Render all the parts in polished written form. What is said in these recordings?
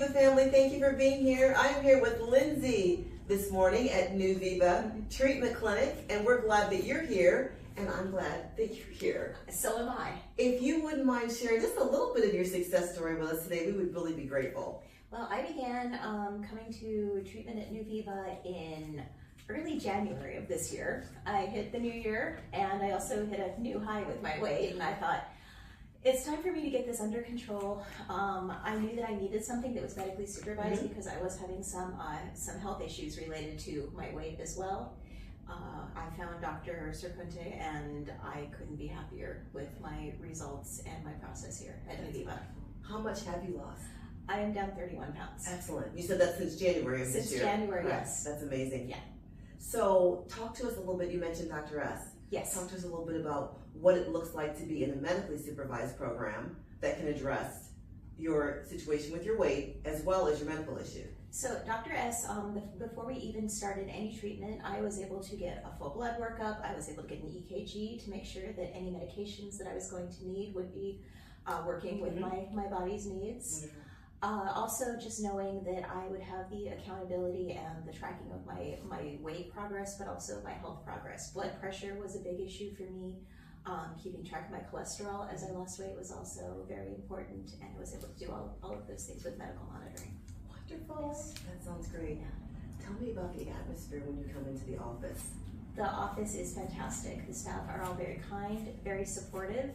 Viva family, thank you for being here. I'm here with Lindsay this morning at New Viva Treatment Clinic, and we're glad that you're here, and I'm glad that you're here. So am I. If you wouldn't mind sharing just a little bit of your success story with us today, we would really be grateful. Well, I began coming to treatment at New Viva in early January of this year. I hit the new year, and I also hit a new high with my weight, and I thought, it's time for me to get this under control. I knew that I needed something that was medically supervised because I was having some health issues related to my weight as well. I found Dr. Serconte, and I couldn't be happier with my results and my process here at New Viva. How much have you lost? I am down 31 pounds. Excellent. You said that since January of this year. Since January, yes. That's amazing. Yeah. So talk to us a little bit. You mentioned Dr. S. Yes. Talk to us a little bit about what it looks like to be in a medically supervised program that can address your situation with your weight as well as your medical issue. So Dr. S, before we even started any treatment, I was able to get a full blood workup. I was able to get an EKG to make sure that any medications that I was going to need would be working with my body's needs. Wonderful. Also, just knowing that I would have the accountability and the tracking of my weight progress, but also my health progress. Blood pressure was a big issue for me. Keeping track of my cholesterol as I lost weight was also very important, and I was able to do all of those things with medical monitoring. Wonderful. Yes. That sounds great. Yeah. Tell me about the atmosphere when you come into the office. The office is fantastic. The staff are all very kind, very supportive,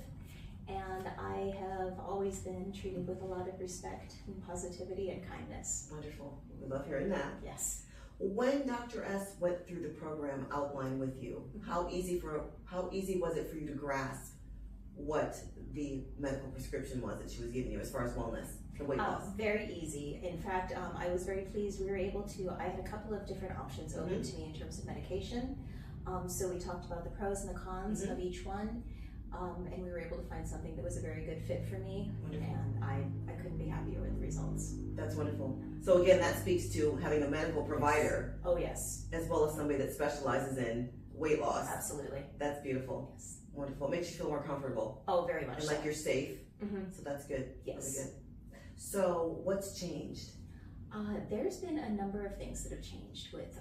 and I have always been treated with a lot of respect and positivity and kindness. Wonderful. We love hearing that. Yes. When Dr. S went through the program outline with you, how easy was it for you to grasp what the medical prescription was that she was giving you as far as wellness and weight loss? Very easy. In fact, I was very pleased. We were able to, I had a couple of different options open to me in terms of medication. So we talked about the pros and the cons of each one. And we were able to find something that was a very good fit for me. Wonderful. And I couldn't be happier with the results. That's wonderful. So again, that speaks to having a medical provider. Oh, yes. As well as somebody that specializes in weight loss. Absolutely. That's beautiful. Yes. Wonderful. It makes you feel more comfortable. Oh, very much And so. like you're safe. Mm-hmm. So that's good. Yes. Really good. So what's changed? There's been a number of things that have changed with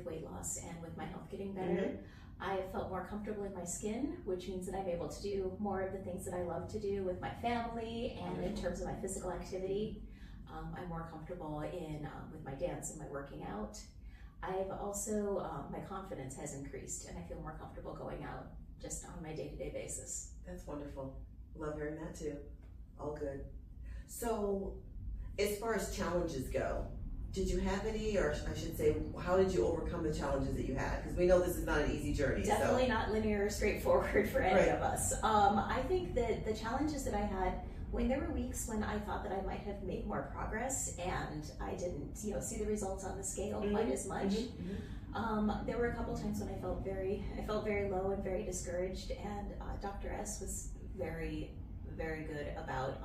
weight loss and with my health getting better. I have felt more comfortable in my skin, which means that I'm able to do more of the things that I love to do with my family, and in terms of my physical activity, I'm more comfortable in with my dance and my working out. I've also, my confidence has increased, and I feel more comfortable going out just on my day-to-day basis. That's wonderful. Love hearing that too. All good. So as far as challenges go, did you have any, or I should say, how did you overcome the challenges that you had? Because we know this is not an easy journey. Definitely not linear or straightforward for any of us. I think that the challenges that I had, when there were weeks when I thought that I might have made more progress and I didn't, see the results on the scale quite as much. There were a couple times when I felt very low and very discouraged, and Dr. S was very, very good about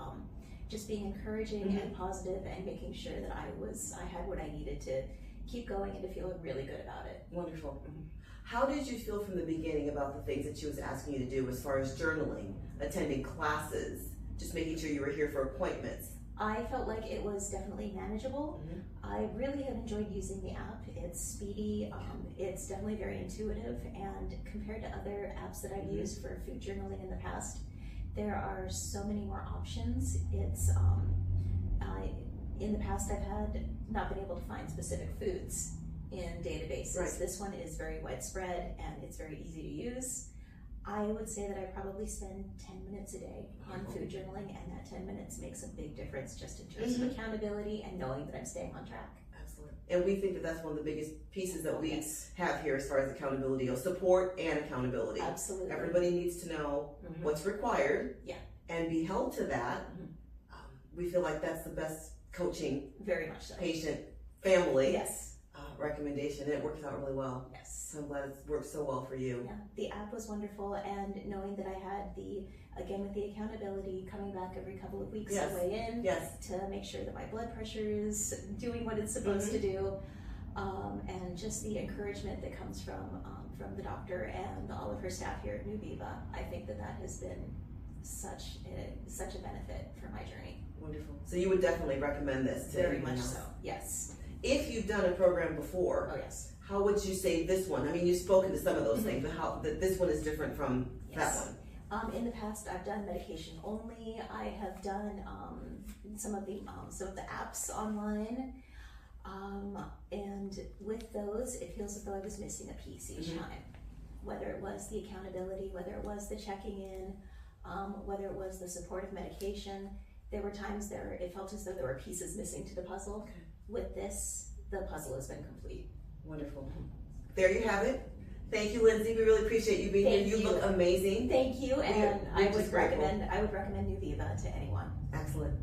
just being encouraging and positive, and making sure that I had what I needed to keep going and to feel really good about it. Wonderful. How did you feel from the beginning about the things that she was asking you to do as far as journaling, attending classes, just making sure you were here for appointments? I felt like it was definitely manageable. I really have enjoyed using the app. It's speedy, it's definitely very intuitive, and compared to other apps that I've used for food journaling in the past, there are so many more options. It's in the past I've had not been able to find specific foods in databases. This one is very widespread and it's very easy to use. I would say that I probably spend 10 minutes a day on food journaling, and that 10 minutes makes a big difference just in terms of accountability and knowing that I'm staying on track. Excellent. And we think that that's one of the biggest pieces that we have here as far as accountability, support and accountability. Absolutely. Everybody needs to know what's required and be held to that. We feel like that's the best coaching, very much so, patient, family recommendation, and it works out really well. Yes. So I'm glad it's worked so well for you. Yeah, the app was wonderful, and knowing that I had again with the accountability, coming back every couple of weeks to weigh in, to make sure that my blood pressure is doing what it's supposed to do, and just the encouragement that comes from the doctor and all of her staff here at New Viva. I think that has been such a benefit for my journey. Wonderful. So you would definitely recommend this to Very anyone much else? so. Yes. If you've done a program before, Oh yes. how would you say this one? I mean, you've spoken to some of those things, but how that this one is different from that Yes. one? In the past, I've done medication only. I have done some of the apps online, and with those, it feels as though I was missing a piece each time. Whether it was the accountability, whether it was the checking in, whether it was the supportive medication, there were times it felt as though there were pieces missing to the puzzle. Okay. With this, the puzzle has been complete. Wonderful. There you have it. Thank you, Lindsay. We really appreciate you being here. You look amazing. Thank you, and we're I just would grateful. recommend Nuviva to anyone. Excellent.